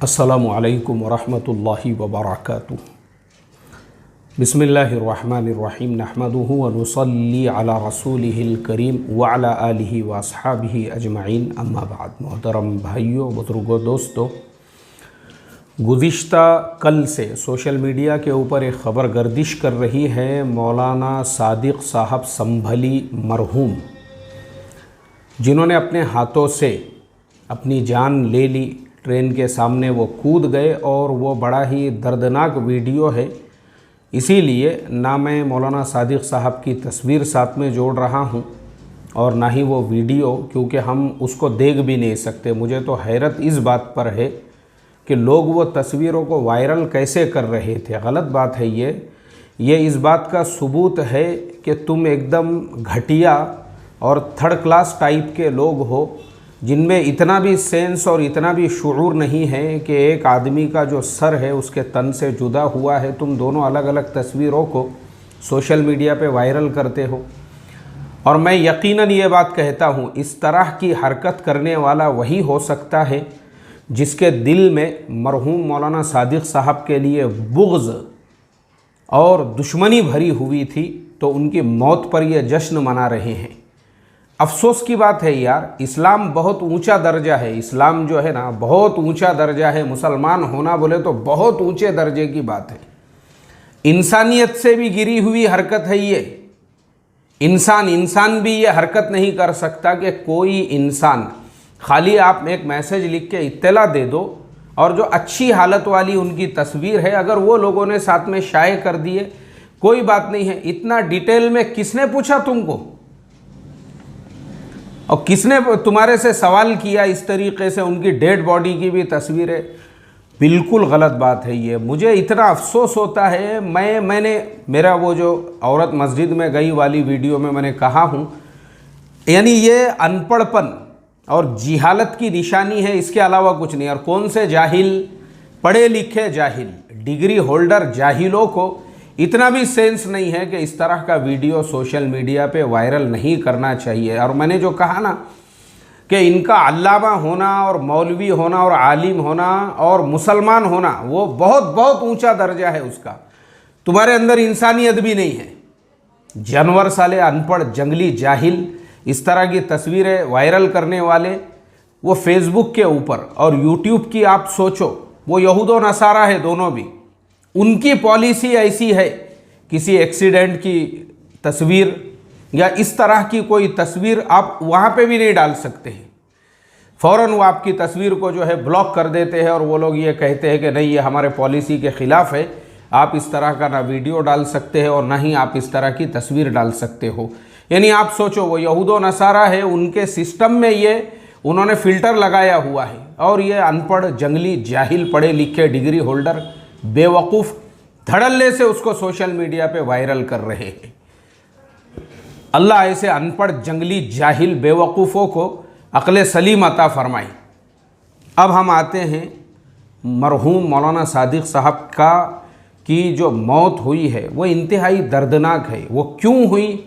अस्सलामु अलैकुम वरहमतुल्लाहि वबरकातुहू। बिस्मिल्लाहिर्रहमानिर्रहीम। नहमदुहु व नुसल्ली अला रसूलिहिल करीम व अला आलिहि व अस्हाबिहि अजमईन, अम्मा बाद। मोहतरम भाइयों, बुजुर्गों, दोस्तों, गुज़िश्ता कल से सोशल मीडिया के ऊपर एक ख़बर गर्दिश कर रही है। मौलाना सादिक़ साहब संभली मरहूम, जिन्होंने अपने हाथों से अपनी जान ले ली, ट्रेन के सामने वो कूद गए और वो बड़ा ही दर्दनाक वीडियो है। इसीलिए ना मैं मौलाना सादिक़ साहब की तस्वीर साथ में जोड़ रहा हूँ और ना ही वो वीडियो, क्योंकि हम उसको देख भी नहीं सकते। मुझे तो हैरत इस बात पर है कि लोग वो तस्वीरों को वायरल कैसे कर रहे थे। गलत बात है ये इस बात का सबूत है कि तुम एकदम घटिया और थर्ड क्लास टाइप के लोग हो, जिनमें इतना भी सेंस और इतना भी शुऊर नहीं है कि एक आदमी का जो सर है उसके तन से जुदा हुआ है। तुम दोनों अलग अलग तस्वीरों को सोशल मीडिया पे वायरल करते हो। और मैं यकीनन ये बात कहता हूँ, इस तरह की हरकत करने वाला वही हो सकता है जिसके दिल में मरहूम मौलाना सादिक़ साहब के लिए बुग़्ज़ और दुश्मनी भरी हुई थी, तो उनकी मौत पर ये जश्न मना रहे हैं। अफसोस की बात है यार, इस्लाम बहुत ऊंचा दर्जा है। इस्लाम जो है ना, बहुत ऊंचा दर्जा है। मुसलमान होना बोले तो बहुत ऊंचे दर्जे की बात है। इंसानियत से भी गिरी हुई हरकत है ये। इंसान भी ये हरकत नहीं कर सकता कि कोई इंसान, खाली आप एक मैसेज लिख के इत्तला दे दो और जो अच्छी हालत वाली उनकी तस्वीर है, अगर वो लोगों ने साथ में शाये कर दिए, कोई बात नहीं है। इतना डिटेल में किसने पूछा तुमको और किसने तुम्हारे से सवाल किया इस तरीके से? उनकी डेड बॉडी की भी तस्वीरें, बिल्कुल गलत बात है ये। मुझे इतना अफसोस होता है। मैंने मेरा वो जो औरत मस्जिद में गई वाली वीडियो में मैंने कहा हूँ, यानी ये अनपढ़पन और जिहालत की निशानी है, इसके अलावा कुछ नहीं। और कौन से जाहिल, पढ़े लिखे जाहिल, डिग्री होल्डर जाहिलों को इतना भी सेंस नहीं है कि इस तरह का वीडियो सोशल मीडिया पे वायरल नहीं करना चाहिए। और मैंने जो कहा ना कि इनका अल्लामा होना और मौलवी होना और आलिम होना और मुसलमान होना, वो बहुत बहुत ऊंचा दर्जा है उसका। तुम्हारे अंदर इंसानियत भी नहीं है। जानवर साले, अनपढ़, जंगली, जाहिल, इस तरह की तस्वीरें वायरल करने वाले, वो फेसबुक के ऊपर और यूट्यूब की आप सोचो, वो यहूद और नसारा है दोनों भी। उनकी पॉलिसी ऐसी है, किसी एक्सीडेंट की तस्वीर या इस तरह की कोई तस्वीर आप वहाँ पे भी नहीं डाल सकते हैं। फ़ौरन वो आपकी तस्वीर को जो है ब्लॉक कर देते हैं और वो लोग ये कहते हैं कि नहीं, ये हमारे पॉलिसी के ख़िलाफ़ है, आप इस तरह का ना वीडियो डाल सकते हैं और ना ही आप इस तरह की तस्वीर डाल सकते हो। यानी आप सोचो, वो यहूद व नसारा है, उनके सिस्टम में ये उन्होंने फ़िल्टर लगाया हुआ है और ये अनपढ़, जंगली, जाहिल, पढ़े लिखे, डिग्री होल्डर, बेवकूफ़ धड़ल्ले से उसको सोशल मीडिया पे वायरल कर रहे हैं। अल्लाह ऐसे अनपढ़, जंगली, जाहिल, बेवकूफ़ों को अक्ल सलीम अता फरमाई। अब हम आते हैं मरहूम मौलाना सादिक़ साहब की जो मौत हुई है वो इंतहाई दर्दनाक है। वो क्यों हुई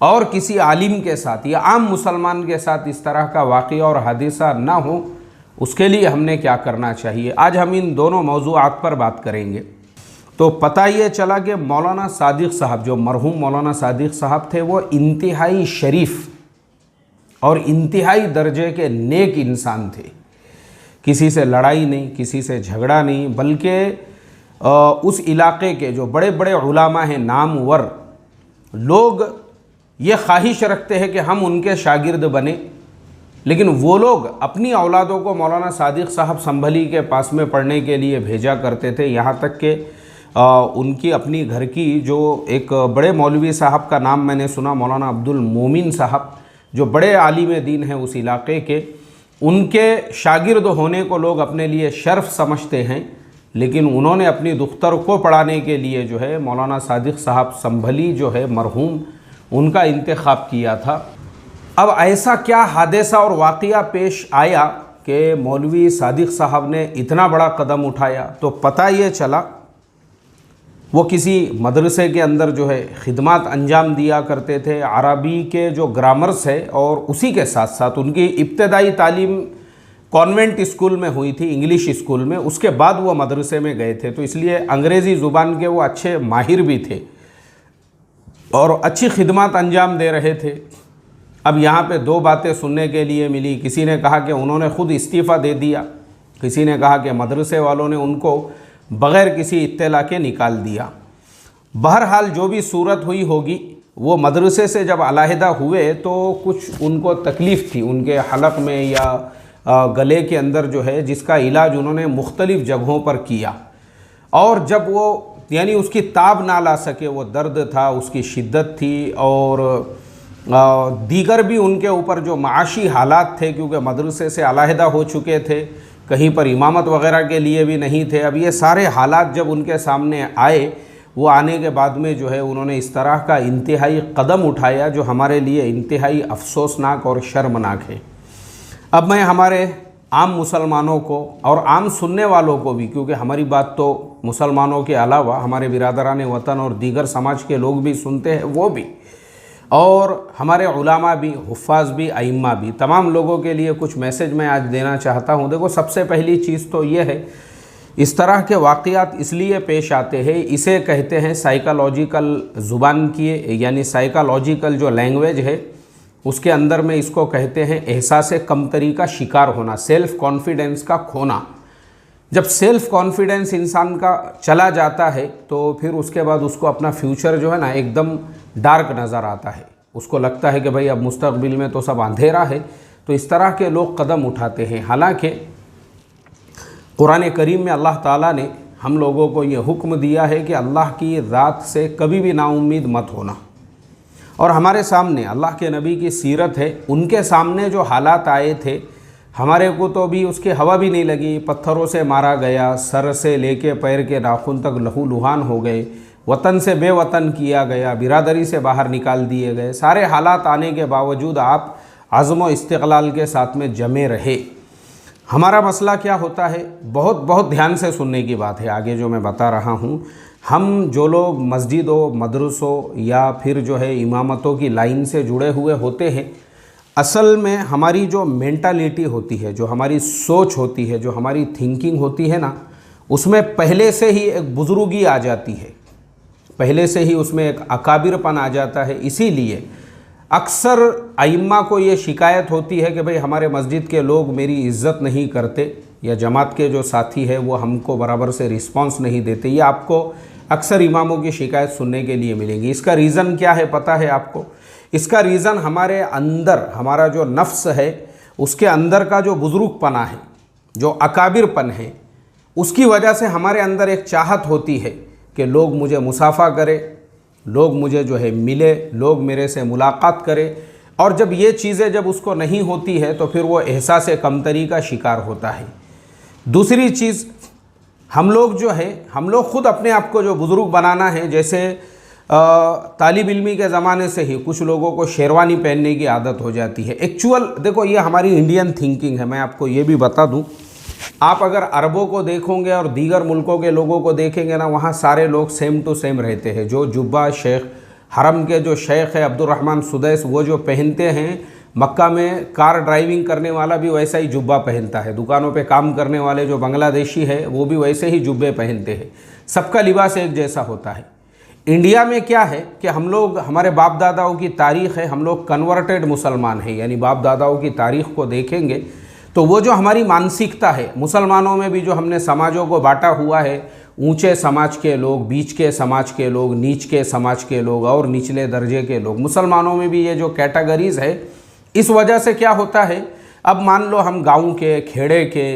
और किसी आलिम के साथ या आम मुसलमान के साथ इस तरह का वाक़या और हादिसा ना हो, उसके लिए हमने क्या करना चाहिए, आज हम इन दोनों मौज़ूआत पर बात करेंगे। तो पता ये चला कि मौलाना सादिक़ साहब, जो मरहूम मौलाना सादिक़ साहब थे, वो इंतहाई शरीफ और इंतहाई दर्जे के नेक इंसान थे। किसी से लड़ाई नहीं, किसी से झगड़ा नहीं, बल्कि उस इलाके के जो बड़े बड़े उलामा हैं, नामवर लोग, ये ख्वाहिश रखते हैं कि हम उनके शागिर्द बने। लेकिन वो लोग अपनी औलादों को मौलाना सादिक़ साहब संभली के पास में पढ़ने के लिए भेजा करते थे। यहाँ तक कि उनकी अपनी घर की जो एक बड़े मौलवी साहब का नाम मैंने सुना, मौलाना अब्दुल मोमिन साहब, जो बड़े आलिम दीन हैं उस इलाके के, उनके शागिर्द होने को लोग अपने लिए शर्फ समझते हैं। लेकिन उन्होंने अपनी दुख्तर को पढ़ाने के लिए जो है मौलाना सादिक़ साहब संभली जो है मरहूम, उनका इंतखाब किया था। अब ऐसा क्या हादसा और वाक़या पेश आया कि मौलवी सादिक़ साहब ने इतना बड़ा कदम उठाया? तो पता ये चला, वो किसी मदरसे के अंदर जो है खिदमत अंजाम दिया करते थे। अरबी के जो ग्रामर्स है और उसी के साथ साथ उनकी इब्तदाई तालीम कॉन्वेंट स्कूल में हुई थी, इंग्लिश स्कूल में। उसके बाद वो मदरसे में गए थे, तो इसलिए अंग्रेज़ी ज़ुबान के वो अच्छे माहिर भी थे और अच्छी खिदमत अंजाम दे रहे थे। अब यहाँ पे दो बातें सुनने के लिए मिली। किसी ने कहा कि उन्होंने ख़ुद इस्तीफ़ा दे दिया, किसी ने कहा कि मदरसे वालों ने उनको बग़ैर किसी इत्तला के निकाल दिया। बहरहाल जो भी सूरत हुई होगी, वो मदरसे से जब अलहदा हुए तो कुछ उनको तकलीफ़ थी उनके हलक़ में या गले के अंदर जो है, जिसका इलाज उन्होंने मुख्तलिफ़ जगहों पर किया। और जब वो यानी उसकी ताब ना ला सके, वो दर्द था, उसकी शिद्दत थी और दीगर भी उनके ऊपर जो माशी हालात थे, क्योंकि मदरसे से अलहदा हो चुके थे, कहीं पर इमामत वग़ैरह के लिए भी नहीं थे। अब ये सारे हालात जब उनके सामने आए, वो आने के बाद में जो है उन्होंने इस तरह का इंतहाई कदम उठाया जो हमारे लिए इंतहाई अफसोसनाक और शर्मनाक है। अब मैं हमारे आम मुसलमानों को और आम सुनने वालों को भी, क्योंकि हमारी बात तो मुसलमानों के अलावा हमारे बिरादरान वतन और दीगर समाज के लोग भी सुनते हैं, वो भी, और हमारे उलामा भी, हुफ़ाज़ भी, अइम्मा भी, तमाम लोगों के लिए कुछ मैसेज मैं आज देना चाहता हूँ। देखो, सबसे पहली चीज़ तो ये है, इस तरह के वाक़यात इसलिए पेश आते हैं, इसे कहते हैं साइकोलॉजिकल ज़ुबान की, यानी साइकोलॉजिकल जो लैंग्वेज है उसके अंदर में इसको कहते हैं एहसास कमतरी का शिकार होना, सेल्फ़ कॉन्फिडेंस का खोना। जब सेल्फ़ कॉन्फिडेंस इंसान का चला जाता है तो फिर उसके बाद उसको अपना फ्यूचर जो है ना एकदम डार्क नज़र आता है। उसको लगता है कि भाई अब मुस्तक़बिल में तो सब अंधेरा है। तो इस तरह के लोग कदम उठाते हैं। हालांकि कुरान करीम में अल्लाह ताला ने हम लोगों को ये हुक्म दिया है कि अल्लाह की ज़ात से कभी भी नाउम्मीद मत होना। और हमारे सामने अल्लाह के नबी की सीरत है, उनके सामने जो हालात आए थे, हमारे को तो भी उसकी हवा भी नहीं लगी। पत्थरों से मारा गया, सर से लेके पैर के नाखून तक लहूलुहान हो गए, वतन से बेवतन किया गया, बिरादरी से बाहर निकाल दिए गए। सारे हालात आने के बावजूद आप अज़्म व इस्तिक़लाल के साथ में जमे रहे। हमारा मसला क्या होता है, बहुत ध्यान से सुनने की बात है आगे जो मैं बता रहा हूँ। हम जो लोग मस्जिदों, मदरसों या फिर जो है इमामतों की लाइन से जुड़े हुए होते हैं, असल में हमारी जो मेंटालिटी होती है, जो हमारी सोच होती है, जो हमारी थिंकिंग होती है ना, उसमें पहले से ही एक बुज़ुर्गी आ जाती है, पहले से ही उसमें एक अकाबिरपन आ जाता है। इसीलिए अक्सर अइम्मा को ये शिकायत होती है कि भाई हमारे मस्जिद के लोग मेरी इज़्ज़त नहीं करते, या जमात के जो साथी है वो हमको बराबर से रिस्पांस नहीं देते। ये आपको अक्सर इमामों की शिकायत सुनने के लिए मिलेंगी। इसका रीज़न क्या है पता है आपको? इसका रीज़न हमारे अंदर, हमारा जो नफ्स है उसके अंदर का जो बुज़ुर्गपना है, जो अकाबिरपन है, उसकी वजह से हमारे अंदर एक चाहत होती है कि लोग मुझे मुसाफ़ा करें, लोग मुझे जो है मिले, लोग मेरे से मुलाकात करें। और जब ये चीज़ें जब उसको नहीं होती है तो फिर वो एहसास कमतरी का शिकार होता है। दूसरी चीज़, हम लोग जो है, हम लोग ख़ुद अपने आप को जो बुज़ुर्ग बनाना है, जैसे तालिब इल्मी के ज़माने से ही कुछ लोगों को शेरवानी पहनने की आदत हो जाती है। एक्चुअल देखो, ये हमारी इंडियन थिंकिंग है। मैं आपको ये भी बता दूं, आप अगर अरबों को देखोगे और दीगर मुल्कों के लोगों को देखेंगे ना, वहाँ सारे लोग सेम टू सेम रहते हैं। जो जुब्बा शेख हरम के जो शेख है अब्दुर्रहमान सुदैस, वो जो पहनते हैं, मक्का में कार ड्राइविंग करने वाला भी वैसा ही जुब्बा पहनता है। दुकानों पे काम करने वाले जो बांग्लादेशी है वो भी वैसे ही जुब्बे पहनते हैं। सबका लिबास एक जैसा होता है। इंडिया में क्या है कि हम लोग, हमारे बाप दादाओं की तारीख़ है, हम लोग कन्वर्टेड मुसलमान हैं, यानी बाप दादाओं की तारीख़ को देखेंगे तो वो जो हमारी मानसिकता है, मुसलमानों में भी जो हमने समाजों को बांटा हुआ है, ऊंचे समाज के लोग, बीच के समाज के लोग, नीच के समाज के लोग और निचले दर्जे के लोग, मुसलमानों में भी ये जो कैटेगरीज़ है, इस वजह से क्या होता है, अब मान लो हम गाँव के, खेड़े के,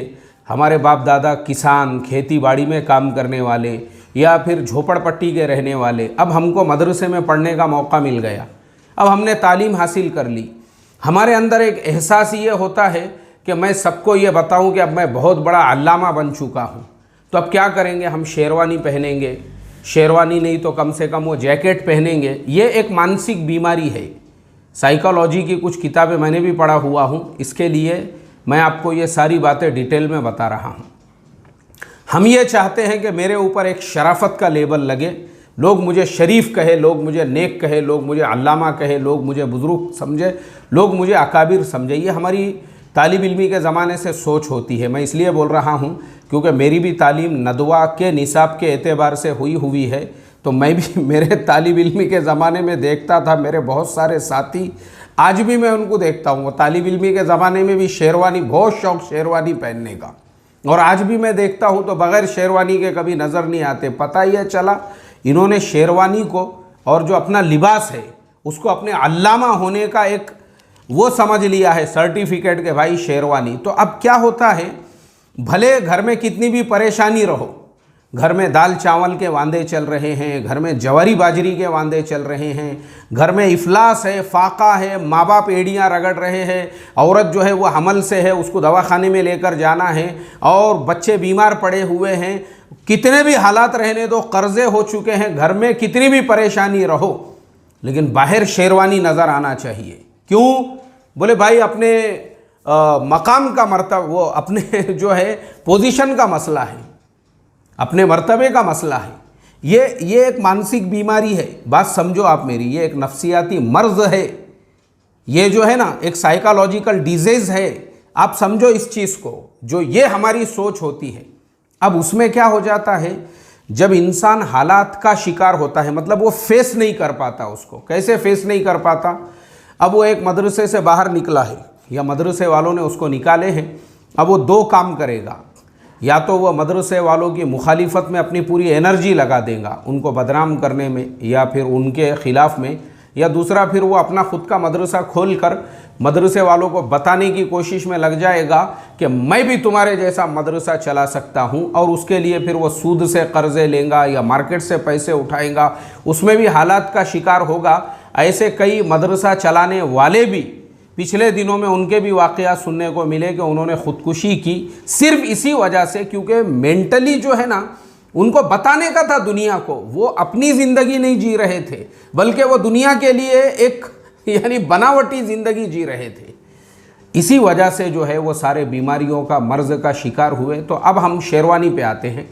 हमारे बाप दादा किसान, खेती बाड़ी में काम करने वाले या फिर झोपड़पट्टी के रहने वाले, अब हमको मदरसे में पढ़ने का मौका मिल गया, अब हमने तालीम हासिल कर ली। हमारे अंदर एक एहसास ये होता है कि मैं सबको ये बताऊं कि अब मैं बहुत बड़ा अल्लामा बन चुका हूं। तो अब क्या करेंगे, हम शेरवानी पहनेंगे, शेरवानी नहीं तो कम से कम वो जैकेट पहनेंगे। ये एक मानसिक बीमारी है। साइकोलॉजी की कुछ किताबें मैंने भी पढ़ा हुआ हूं, इसके लिए मैं आपको ये सारी बातें डिटेल में बता रहा हूं। हम ये चाहते हैं कि मेरे ऊपर एक शराफत का लेबल लगे, लोग मुझे शरीफ कहे, लोग मुझे नेक कहे, लोग मुझे अल्लामा कहे, लोग मुझे बुज़ुर्ग समझे, लोग मुझे अकाबिर समझे। ये हमारी तालिब इल्मी के ज़माने से सोच होती है। मैं इसलिए बोल रहा हूँ क्योंकि मेरी भी तालीम नदवा के निसाब के एतबार से हुई है। तो मैं भी मेरे तालिब इल्मी के ज़माने में देखता था, मेरे बहुत सारे साथी आज भी मैं उनको देखता हूँ, वो तालिब इल्मी के ज़माने में भी शेरवानी, बहुत शौक़ शेरवानी पहनने का, और आज भी मैं देखता हूँ तो बग़ैर शेरवानी के कभी नज़र नहीं आते। पता ही चला इन्होंने शेरवानी को और जो अपना लिबास है उसको अपने अल्लामा होने का एक वो समझ लिया है सर्टिफिकेट के भाई शेरवानी। तो अब क्या होता है, भले घर में कितनी भी परेशानी रहो, घर में दाल चावल के वांदे चल रहे हैं, घर में जवारी बाजरी के वांदे चल रहे हैं, घर में इफलास है, फाका है, माँ बाप एड़ियाँ रगड़ रहे हैं, औरत जो है वो हमल से है, उसको दवाखाने में लेकर जाना है, और बच्चे बीमार पड़े हुए हैं, कितने भी हालात रहने दो, कर्जे हो चुके हैं, घर में कितनी भी परेशानी रहो, लेकिन बाहर शेरवानी नज़र आना चाहिए। क्यों? बोले भाई अपने मकाम का मर्तबा, वो अपने जो है पोजीशन का मसला है, अपने मर्तबे का मसला है। ये एक मानसिक बीमारी है, बात समझो आप मेरी, ये एक नफ्सियाती मर्ज है, ये जो है ना एक साइकोलॉजिकल डिजीज़ है। आप समझो इस चीज़ को, जो ये हमारी सोच होती है। अब उसमें क्या हो जाता है, जब इंसान हालात का शिकार होता है, मतलब वो फेस नहीं कर पाता, उसको कैसे फेस नहीं कर पाता। अब वो एक मदरसे से बाहर निकला है या मदरसे वालों ने उसको निकाले हैं, अब वो दो काम करेगा, या तो वह मदरसे वालों की मुखालिफत में अपनी पूरी एनर्जी लगा देगा उनको बदनाम करने में या फिर उनके ख़िलाफ़ में, या दूसरा फिर वो अपना ख़ुद का मदरसा खोल कर मदरसे वालों को बताने की कोशिश में लग जाएगा कि मैं भी तुम्हारे जैसा मदरसा चला सकता हूँ, और उसके लिए फिर वो सूद से कर्ज़े लेगा या मार्केट से पैसे उठाएगा, उसमें भी हालात का शिकार होगा। ऐसे कई मदरसा चलाने वाले भी पिछले दिनों में उनके भी वाक़यात सुनने को मिले कि उन्होंने ख़ुदकुशी की सिर्फ इसी वजह से, क्योंकि मेंटली जो है ना उनको बताने का था दुनिया को, वो अपनी ज़िंदगी नहीं जी रहे थे, बल्कि वो दुनिया के लिए एक यानी बनावटी ज़िंदगी जी रहे थे। इसी वजह से जो है वो सारे बीमारियों का, मर्ज़ का शिकार हुए। तो अब हम शेरवानी पे आते हैं।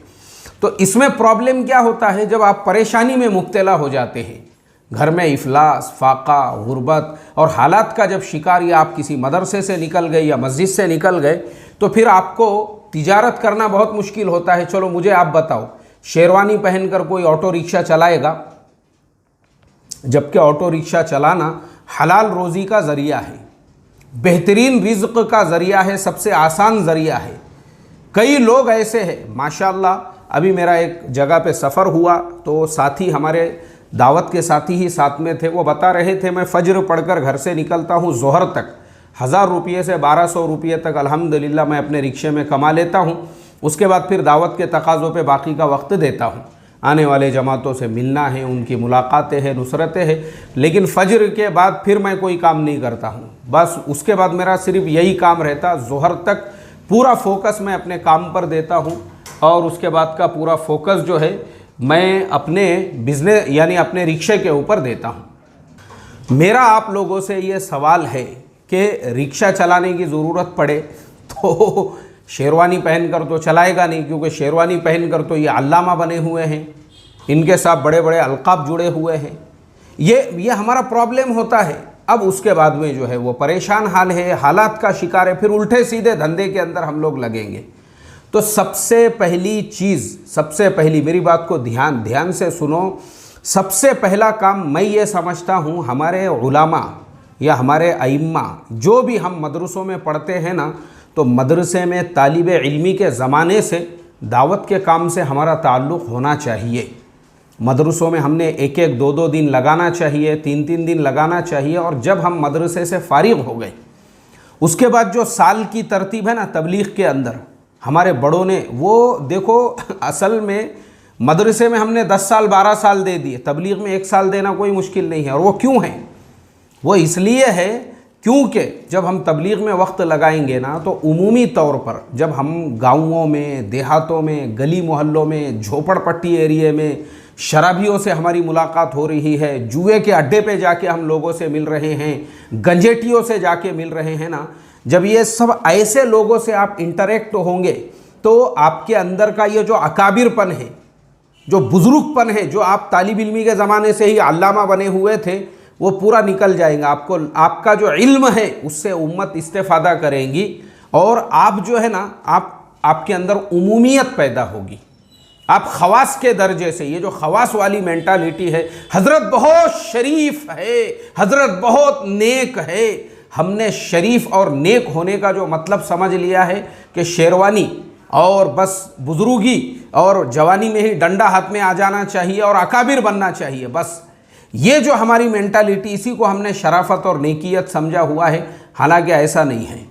तो इसमें प्रॉब्लम क्या होता है, जब आप परेशानी में मुब्तला हो जाते हैं, घर में इफलास, फाका, गुर्बत और हालात का जब शिकार, या आप किसी मदरसे से निकल गए या मस्जिद से निकल गए, तो फिर आपको तिजारत करना बहुत मुश्किल होता है। चलो मुझे आप बताओ, शेरवानी पहनकर कोई ऑटो रिक्शा चलाएगा, जबकि ऑटो रिक्शा चलाना हलाल रोज़ी का ज़रिया है, बेहतरीन रिज़्क़ का ज़रिया है, सबसे आसान ज़रिया है। कई लोग ऐसे हैं माशाअल्लाह। अभी मेरा एक जगह पे सफ़र हुआ तो साथी, हमारे दावत के साथी ही साथ में थे, वो बता रहे थे मैं फ़ज्र पढ़कर घर से निकलता हूँ, ज़ोहर तक 1000 रुपये से 1200 रुपये तक अल्हम्दुलिल्लाह मैं अपने रिक्शे में कमा लेता हूँ। उसके बाद फिर दावत के तकाज़ों पे बाकी का वक्त देता हूँ, आने वाले जमातों से मिलना है, उनकी मुलाकातें हैं, नुसरतें हैं, लेकिन फ़ज्र के बाद फिर मैं कोई काम नहीं करता हूँ। बस उसके बाद मेरा सिर्फ यही काम रहता, ज़ोहर तक पूरा फोकस मैं अपने काम पर देता हूँ, और उसके बाद का पूरा फोकस जो है मैं अपने बिजनेस यानी अपने रिक्शे के ऊपर देता हूँ। मेरा आप लोगों से ये सवाल है कि रिक्शा चलाने की ज़रूरत पड़े तो शेरवानी पहनकर तो चलाएगा नहीं, क्योंकि शेरवानी पहनकर तो ये अल्लामा बने हुए हैं, इनके साथ बड़े बड़े अलकाब जुड़े हुए हैं। ये हमारा प्रॉब्लम होता है। अब उसके बाद में जो है वो परेशान हाल है, हालात का शिकार है, फिर उल्टे सीधे धंधे के अंदर हम लोग लगेंगे। तो सबसे पहली चीज़, सबसे पहली, मेरी बात को ध्यान से सुनो, सबसे पहला काम मैं ये समझता हूँ, हमारे उलामा या हमारे अइम्मा जो भी हम मदरसों में पढ़ते हैं ना, तो मदरसे में तालिब इल्मी के ज़माने से दावत के काम से हमारा ताल्लुक़ होना चाहिए। मदरसों में हमने 1-1, 2-2 दिन लगाना चाहिए, 3-3 दिन लगाना चाहिए। और जब हम मदरसे से फ़ारिग़ हो गए, उसके बाद जो साल की तरतीब है ना तबलीग़ के अंदर, हमारे बड़ों ने वो देखो, असल में मदरसे में हमने 10 साल 12 साल दे दिए, तबलीग़ में 1 साल देना कोई मुश्किल नहीं है। और वो क्यों है? वो इसलिए है क्योंकि जब हम तबलीग़ में वक्त लगाएंगे ना, तो उमूमी तौर पर जब हम गाँवों में, देहातों में, गली मोहल्लों में, झोपड़पट्टी एरिए में शराबियों से हमारी मुलाकात हो रही है, जुए के अड्डे पे जाके हम लोगों से मिल रहे हैं, गंजेटियों से जाके मिल रहे हैं ना, जब ये सब ऐसे लोगों से आप इंटरेक्ट होंगे, तो आपके अंदर का ये जो अकाबिरपन है, जो बुजुर्गपन है, जो आप तालिब इल्मी के ज़माने से ही अल्लामा बने हुए थे, वो पूरा निकल जाएगा। आपको आपका जो इल्म है उससे उम्मत इस्तेफादा करेंगी और आप जो है ना आपके अंदर उमूमियत पैदा होगी। आप खवास के दर्जे से, ये जो खवास वाली मेंटालिटी है, हज़रत बहुत शरीफ है, हज़रत बहुत नेक है, हमने शरीफ और नेक होने का जो मतलब समझ लिया है कि शेरवानी और बस बुजुर्गी और जवानी में ही डंडा हाथ में आ जाना चाहिए और अकाबिर बनना चाहिए, बस ये जो हमारी मेंटालिटी, इसी को हमने शराफत और नेकियत समझा हुआ है। हालांकि ऐसा नहीं है।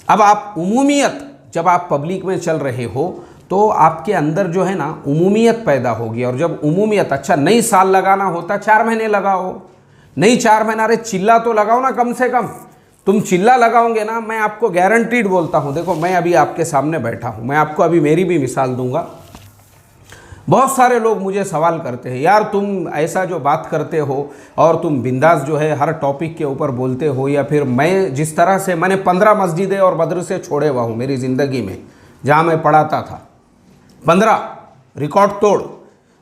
अब आप उमूमियत, जब आप पब्लिक में चल रहे हो तो आपके अंदर जो है ना उमूमियत पैदा होगी। और जब उमूमियत, अच्छा नई साल लगाना होता 4 महीने लगाओ, नहीं 4 महीना, अरे चिल्ला तो लगाओ ना कम से कम। तुम चिल्ला लगाओगे ना, मैं आपको गारंटीड बोलता हूँ, देखो मैं अभी आपके सामने बैठा हूँ, मैं आपको अभी मेरी भी मिसाल दूंगा। बहुत सारे लोग मुझे सवाल करते हैं, यार तुम ऐसा जो बात करते हो और तुम बिंदास जो है हर टॉपिक के ऊपर बोलते हो, या फिर मैं जिस तरह से, मैंने 15 मस्जिदें और मदरसे छोड़े हुआ हूँ मेरी ज़िंदगी में जहाँ मैं पढ़ाता था, 15 रिकॉर्ड तोड़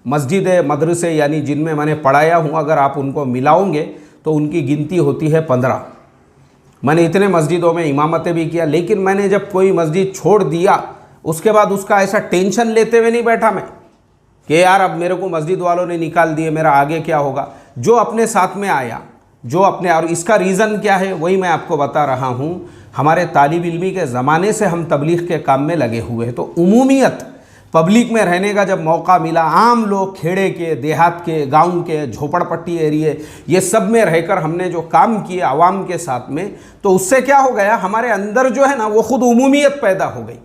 मस्जिदें मदरसे यानी जिनमें मैंने पढ़ाया हूँ, अगर आप उनको मिलाओगे तो उनकी गिनती होती है 15। मैंने इतने मस्जिदों में इमामतें भी किया, लेकिन मैंने जब कोई मस्जिद छोड़ दिया उसके बाद उसका ऐसा टेंशन लेते हुए नहीं बैठा मैं कि यार अब मेरे को मस्जिद वालों ने निकाल दिए, मेरा आगे क्या होगा। जो अपने साथ में आया, जो अपने, और इसका रीज़न क्या है वही मैं आपको बता रहा हूँ। हमारे तालिब इल्मी के ज़माने से हम तबलीग के काम में लगे हुए हैं, तो उमूमियत पब्लिक में रहने का जब मौका मिला, आम लोग खेड़े के, देहात के, गांव के, झोपड़पट्टी एरिए, ये सब में रहकर हमने जो काम किए आवाम के साथ में, तो उससे क्या हो गया, हमारे अंदर जो है ना वो खुद उमूमियत पैदा हो गई।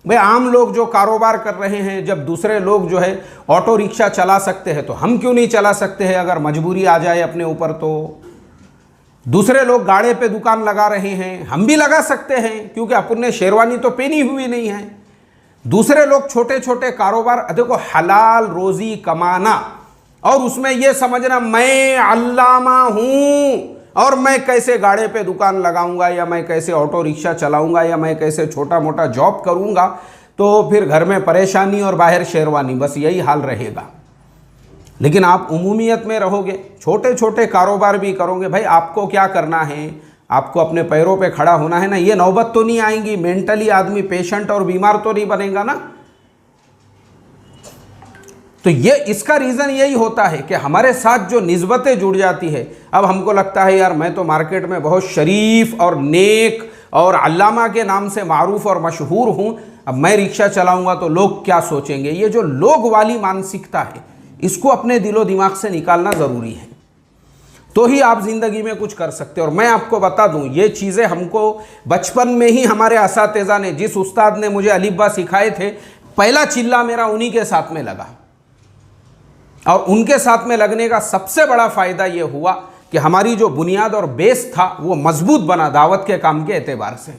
भाई आम लोग जो कारोबार कर रहे हैं, जब दूसरे लोग जो है ऑटो रिक्शा चला सकते हैं तो हम क्यों नहीं चला सकते हैं, अगर मजबूरी आ जाए अपने ऊपर तो। दूसरे लोग गाड़े पे दुकान लगा रहे हैं, हम भी लगा सकते हैं, क्योंकि अपने शेरवानी तो पहनी हुई नहीं है। दूसरे लोग छोटे छोटे कारोबार, देखो हलाल रोजी कमाना और उसमें यह समझना मैं अल्लामा हूं और मैं कैसे गाड़े पे दुकान लगाऊंगा, या मैं कैसे ऑटो रिक्शा चलाऊंगा, या मैं कैसे छोटा मोटा जॉब करूंगा, तो फिर घर में परेशानी और बाहर शेरवानी, बस यही हाल रहेगा। लेकिन आप उमूमियत में रहोगे, छोटे छोटे कारोबार भी करोगे, भाई आपको क्या करना है, आपको अपने पैरों पे खड़ा होना है ना, ये नौबत तो नहीं आएंगी, मेंटली आदमी पेशेंट और बीमार तो नहीं बनेगा ना। तो ये इसका रीज़न यही होता है कि हमारे साथ जो निस्बतें जुड़ जाती है। अब हमको लगता है यार मैं तो मार्केट में बहुत शरीफ और नेक और अल्लामा के नाम से मारूफ और मशहूर हूँ, अब मैं रिक्शा चलाऊँगा तो लोग क्या सोचेंगे। ये जो लोग वाली मानसिकता है, इसको अपने दिलो दिमाग से निकालना ज़रूरी है, तो ही आप ज़िंदगी में कुछ कर सकते हो। और मैं आपको बता दूं, ये चीज़ें हमको बचपन में ही हमारे असातिज़ा ने, जिस उस्ताद ने मुझे अलिफ्बा सिखाए थे, पहला चिल्ला मेरा उन्हीं के साथ में लगा। और उनके साथ में लगने का सबसे बड़ा फ़ायदा ये हुआ कि हमारी जो बुनियाद और बेस था वो मजबूत बना दावत के काम के एतबार से।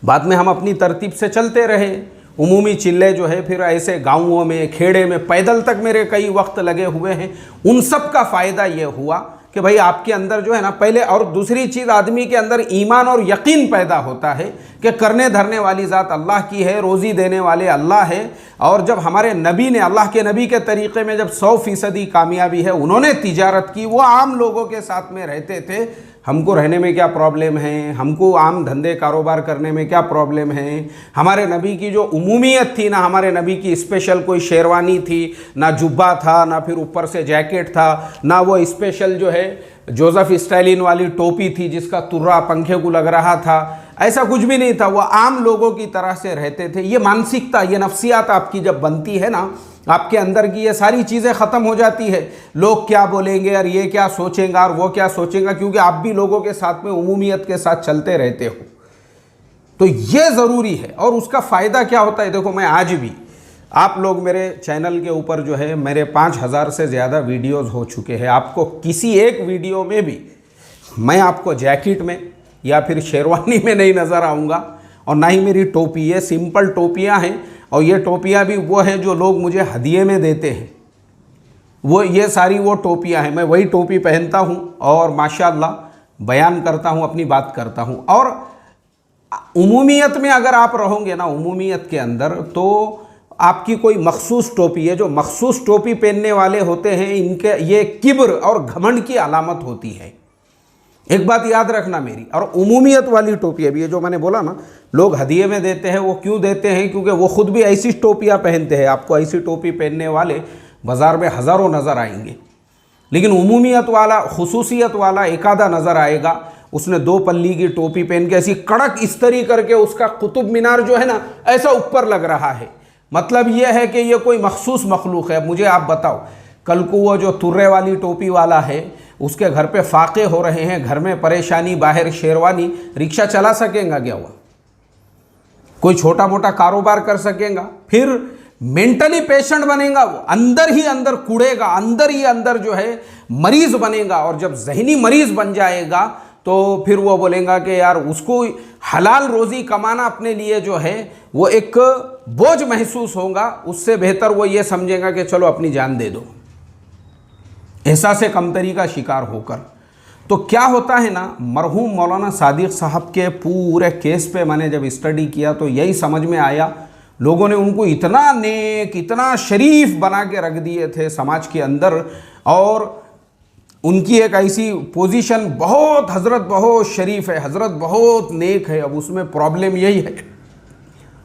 बाद में हम अपनी तरतीब से चलते रहे, उमूमी चिल्ले जो है फिर ऐसे गाँवों में, खेड़े में, पैदल तक मेरे कई वक्त लगे हुए हैं। उन सब का फ़ायदा ये हुआ कि भाई आपके अंदर जो है ना पहले, और दूसरी चीज़ आदमी के अंदर ईमान और यकीन पैदा होता है कि करने धरने वाली ज़ात अल्लाह की है, रोज़ी देने वाले अल्लाह है। और जब हमारे नबी ने, अल्लाह के नबी के तरीक़े में जब 100% कामयाबी है, उन्होंने तिजारत की, वो आम लोगों के साथ में रहते थे, हमको रहने में क्या प्रॉब्लम है, हमको आम धंधे कारोबार करने में क्या प्रॉब्लम है। हमारे नबी की जो उमूमियत थी ना, हमारे नबी की स्पेशल कोई शेरवानी थी ना, जुब्बा था ना, फिर ऊपर से जैकेट था ना, वो स्पेशल जो है जोसेफ स्टालिन वाली टोपी थी जिसका तुर्रा पंखे को लग रहा था, ऐसा कुछ भी नहीं था। वो आम लोगों की तरह से रहते थे। ये मानसिकता, ये नफ्सियात आपकी जब बनती है ना, आपके अंदर की ये सारी चीज़ें ख़त्म हो जाती है। लोग क्या बोलेंगे और ये क्या सोचेंगे और वो क्या सोचेगा, क्योंकि आप भी लोगों के साथ में उमूमियत के साथ चलते रहते हो। तो ये ज़रूरी है। और उसका फ़ायदा क्या होता है, देखो मैं आज भी, आप लोग मेरे चैनल के ऊपर जो है मेरे 5000 से ज़्यादा वीडियोज़ हो चुके हैं। आपको किसी एक वीडियो में भी मैं आपको जैकेट में या फिर शेरवानी में नहीं नज़र आऊँगा, और ना ही मेरी टोपी। ये सिंपल टोपियाँ हैं, और ये टोपियाँ भी वो हैं जो लोग मुझे हदिये में देते हैं। वो ये सारी वो टोपियाँ हैं, मैं वही टोपी पहनता हूँ और माशाअल्लाह बयान करता हूँ, अपनी बात करता हूँ। और उमूमियत में अगर आप रहोगे ना, उमूमियत के अंदर, तो आपकी कोई मखसूस टोपी है, जो मखसूस टोपी पहनने वाले होते हैं इनके ये किब्र और घमंड की अलामत होती है। एक बात याद रखना मेरी। और उमूमियत वाली टोपी, अभी ये जो मैंने बोला ना लोग हदिये में देते हैं, वो क्यों देते हैं? क्योंकि वो खुद भी ऐसी टोपियाँ पहनते हैं। आपको ऐसी टोपी पहनने वाले बाज़ार में हज़ारों नज़र आएंगे, लेकिन उमूमियत वाला, खुसूसियत वाला एक आधा नज़र आएगा। उसने 2 पल्ली की टोपी पहन के ऐसी कड़क इस्तरी करके उसका कुतुब मीनार जो है ना ऐसा ऊपर लग रहा है। मतलब यह है कि ये कोई मखसूस मखलूक है। मुझे आप बताओ, कल को वो जो तुर्रे वाली टोपी वाला है उसके घर पे फाके हो रहे हैं, घर में परेशानी, बाहर शेरवानी, रिक्शा चला सकेगा क्या? हुआ कोई छोटा मोटा कारोबार कर सकेगा? फिर मेंटली पेशेंट बनेगा, वो अंदर ही अंदर कूड़ेगा, अंदर ही अंदर जो है मरीज बनेगा। और जब जहनी मरीज बन जाएगा तो फिर वो बोलेगा कि यार उसको हलाल रोज़ी कमाना अपने लिए जो है वो एक बोझ महसूस होगा। उससे बेहतर वो ये समझेगा कि चलो अपनी जान दे दो, एहसास कमतरी का शिकार होकर। तो क्या होता है ना, मरहूम मौलाना सादिक साहब के पूरे केस पे मैंने जब स्टडी किया तो यही समझ में आया, लोगों ने उनको इतना नेक, इतना शरीफ बना के रख दिए थे समाज के अंदर, और उनकी एक ऐसी पोजीशन, बहुत हज़रत बहुत शरीफ है, हज़रत बहुत नेक है। अब उसमें प्रॉब्लम यही है,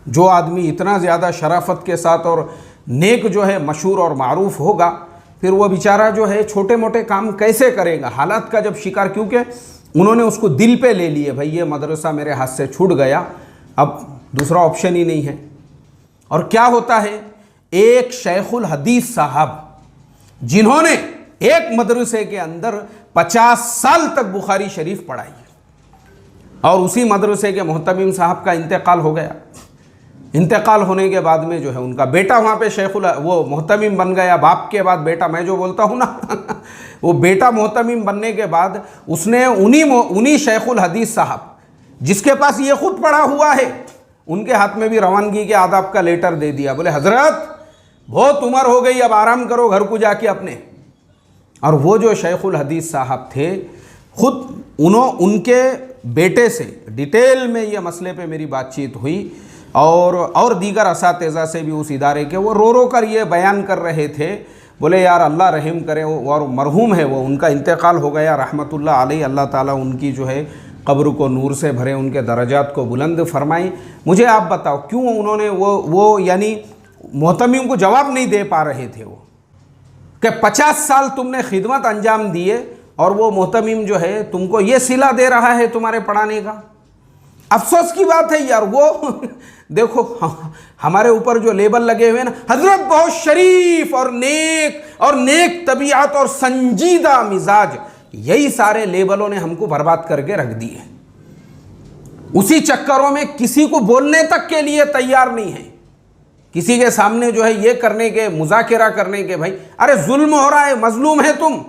जो आदमी इतना ज़्यादा शराफत के साथ और नेक जो है मशहूर और मारूफ होगा, फिर वो बेचारा जो है छोटे मोटे काम कैसे करेगा? हालात का जब शिकार, क्योंकि उन्होंने उसको दिल पे ले लिए, भाई ये मदरसा मेरे हाथ से छूट गया, अब दूसरा ऑप्शन ही नहीं है। और क्या होता है, एक शेखुल हदीस साहब जिन्होंने एक मदरसे के अंदर 50 साल तक बुखारी शरीफ पढ़ाई, और उसी मदरसे के मोहतमिम साहब का इंतकाल हो गया। इंतकाल होने के बाद में जो है उनका बेटा वहाँ पे शेखुल वो मोहतमिम बन गया। बाप के बाद बेटा, मैं जो बोलता हूँ ना वो बेटा मोहतमिम बनने के बाद उसने उन्हीं शेखुल हदीस साहब जिसके पास ये खुद पढ़ा हुआ है, उनके हाथ में भी रवानगी के आदाब का लेटर दे दिया। बोले हजरत बहुत उम्र हो गई, अब आराम करो घर को जाके अपने। और वो जो शेखुल हदीस साहब थे, खुद उनके बेटे से डिटेल में ये मसले पे मेरी बातचीत हुई, और दीगर असातिज़ा से भी उस इदारे के, वो रो रो कर ये बयान कर रहे थे। बोले यार अल्लाह रहम करे, और मरहूम है वो, उनका इंतकाल हो गया रहमतुल्लाह अलैह। अल्लाह ताला उनकी जो है कब्र को नूर से भरे, उनके दर्जात को बुलंद फरमाई। मुझे आप बताओ क्यों उन्होंने वो यानी मोहतमिम को जवाब नहीं दे पा रहे थे? वो कि 50 साल तुमने खिदमत अंजाम दिए और वो मोहतमिम जो है तुमको ये सिला दे रहा है तुम्हारे पढ़ाने का। अफसोस की बात है यार, वो देखो हमारे ऊपर जो लेबल लगे हुए ना, हजरत बहुत शरीफ और नेक तबीयत और संजीदा मिजाज, यही सारे लेबलों ने हमको बर्बाद करके रख दिए। उसी चक्करों में किसी को बोलने तक के लिए तैयार नहीं है, किसी के सामने जो है ये करने के, मुज़ाकिरा करने के, भाई अरे जुल्म हो रहा है, मजलूम है तुम,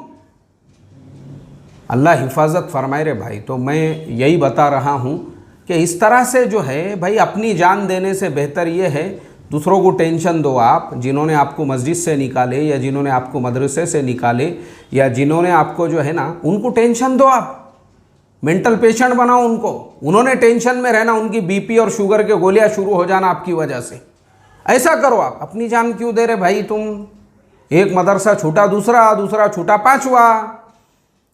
अल्लाह हिफाजत फरमाए रे भाई। तो मैं यही बता रहा हूँ कि इस तरह से जो है भाई अपनी जान देने से बेहतर ये है दूसरों को टेंशन दो। आप जिन्होंने आपको मस्जिद से निकाले, या जिन्होंने आपको मदरसे से निकाले, या जिन्होंने आपको जो है ना, उनको टेंशन दो, आप मेंटल पेशेंट बनाओ उनको। उन्होंने टेंशन में रहना, उनकी बीपी और शुगर के गोलियां शुरू हो जाना आपकी वजह से। ऐसा करो, आप अपनी जान क्यों दे रहे भाई तुम? एक मदरसा छूटा दूसरा छूटा पांचवा,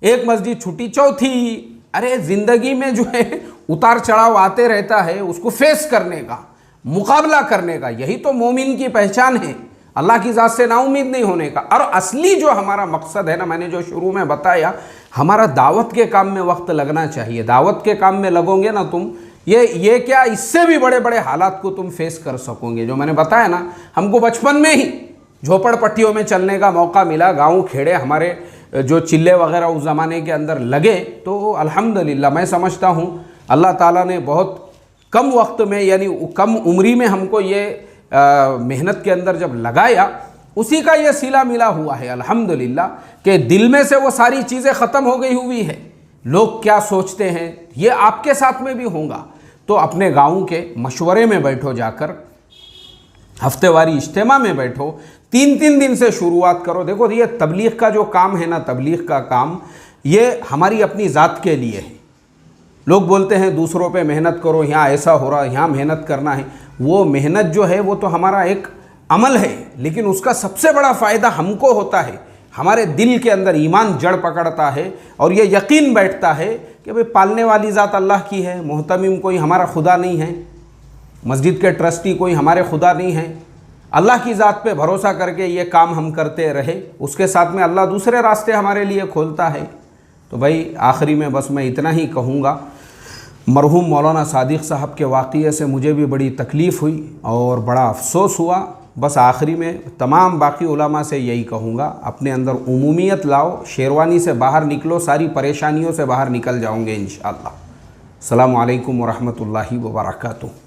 एक मस्जिद छूटी चौथी। अरे ज़िंदगी में जो है उतार चढ़ाव आते रहता है, उसको फेस करने का, मुकाबला करने का, यही तो मोमिन की पहचान है, अल्लाह की ज़ात से नाउमीद नहीं होने का। और असली जो हमारा मकसद है ना, मैंने जो शुरू में बताया, हमारा दावत के काम में वक्त लगना चाहिए। दावत के काम में लगोगे ना तुम, ये क्या, इससे भी बड़े बड़े हालात को तुम फेस कर सकोगे। जो मैंने बताया ना, हमको बचपन में ही झोपड़पट्टियों में चलने का मौका मिला, गाँव खेड़े हमारे जो चिल्ले वगैरह उस ज़माने के अंदर लगे, तो अल्हम्दुलिल्लाह मैं समझता हूँ अल्लाह ताला ने बहुत कम वक्त में, यानी कम उम्री में हमको ये मेहनत के अंदर जब लगाया, उसी का ये सिला मिला हुआ है अल्हम्दुलिल्लाह, कि दिल में से वो सारी चीज़ें ख़त्म हो गई हुई है। लोग क्या सोचते हैं ये आपके साथ में भी होगा। तो अपने गाँव के मशवरे में बैठो, जाकर हफ्तेवारी इज्तिमा में बैठो, 3-3 दिन से शुरुआत करो। देखो ये तबलीग का जो काम है ना, तबलीग का काम ये हमारी अपनी ज़ात के लिए है। लोग बोलते हैं दूसरों पे मेहनत करो, यहाँ ऐसा हो रहा है, यहाँ मेहनत करना है। वो मेहनत जो है वो तो हमारा एक अमल है, लेकिन उसका सबसे बड़ा फ़ायदा हमको होता है, हमारे दिल के अंदर ईमान जड़ पकड़ता है और ये यकीन बैठता है कि भाई पालने वाली ज़ात अल्लाह की है, मोहतमिम कोई हमारा खुदा नहीं है, मस्जिद के ट्रस्टी कोई हमारे खुदा नहीं है। अल्लाह की ज़ात पे भरोसा करके ये काम हम करते रहे, उसके साथ में अल्लाह दूसरे रास्ते हमारे लिए खोलता है। तो भाई आखिरी में बस मैं इतना ही कहूँगा, मरहूम मौलाना सादिक साहब के वाक़ये से मुझे भी बड़ी तकलीफ़ हुई और बड़ा अफसोस हुआ। बस आखिरी में तमाम बाकी उलमा से यही कहूँगा, अपने अंदर उमूमियत लाओ, शेरवानी से बाहर निकलो, सारी परेशानियों से बाहर निकल जाओगे इंशाअल्लाह। अस्सलामु अलैकुम व रहमतुल्लाहि व बरकातुहू।